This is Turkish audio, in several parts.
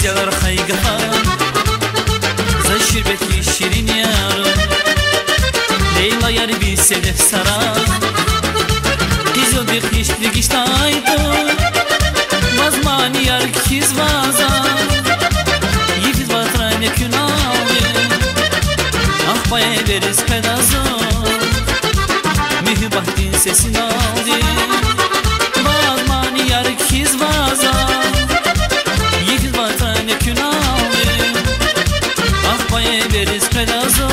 geceler haygıha Şirbetli şirin yarım Leyla yar bir sedef sarar İzil bir kışlı kıştaydı Vazmani yar kiz vaza Yifiz vatrane künavi Ah baya veriz pedazı Mühibbatin sesini aldı Vazmani yar kiz vaza Yifiz vatrane künavi Veriz pedazı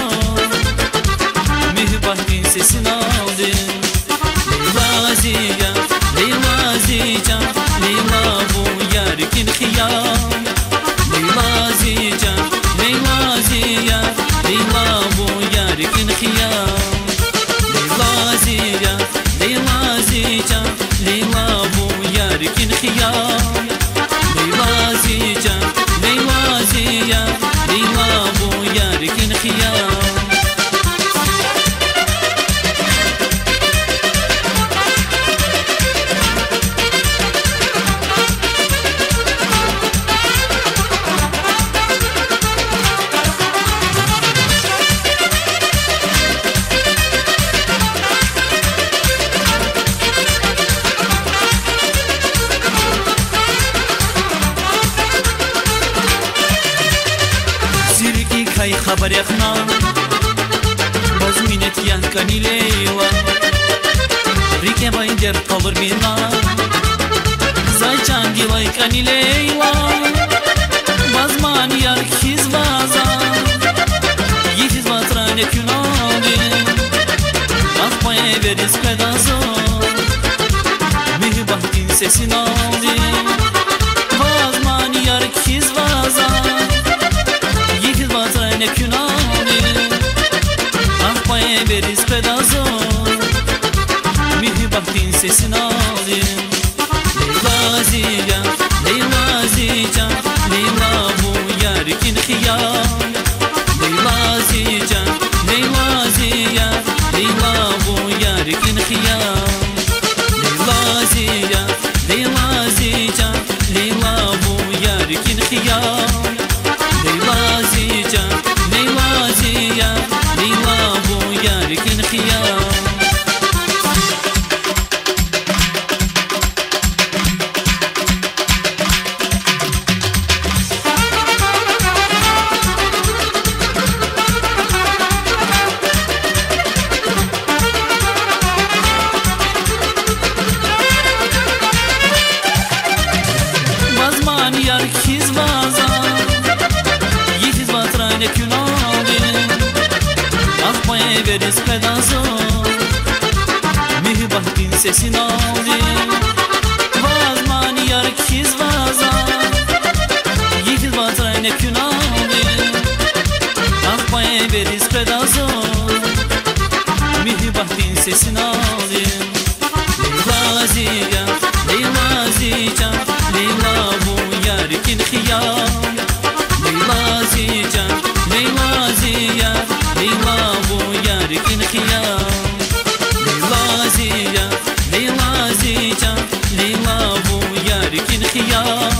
Mühibbatin sesini aldın Leyla ziya, Leyla ziya Leyla bu yarkin hıyam Leyla ziya, Leyla ziya Leyla bu yarkin hıyam Leyla ziya, Leyla ziya Leyla bu yarkin hıyam Leyla ziya, Leyla ziya Leyla bu yarkin hıyam Kay haber yakna Bazminet yankan ileyla Rike baynder kalır bina Zaycan gilaykan ileyla Bazman yar kiz vaza Yifiz vatrane künali Akmaya veriz pedazı Mühibbatin sesini aldı Bazman yar kiz vaza ne künani Akmaya veriz pedazı Mühibbatin sesini alın Leyla ziya, Leyla ziya Leyla bu yarkin hıyam Leyla ziya, Leyla ziya Leyla bu yarkin hıyam Leyla ziya, Leyla ziya Leyla bu yarkin hıyam Leyla ziya, Leyla ziya Leyla bu yarkin hıyam Bazman yar kiz vaza Yifiz vatrane künali Akmaya veriz pedazı Mühibbatin sesini aldı Vazmani yar kiz vaza Yifiz vatrane künali Akmaya veriz pedazı Mühibbatin sesini aldı Leyla ziya, Leyla ziya Leyla bu yarkin hıyam Leyla ziya, Leyla ziya Leyla bu yarkin hıyam Leyla ziya, Leyla ziya Leyla bu yarkin hıyam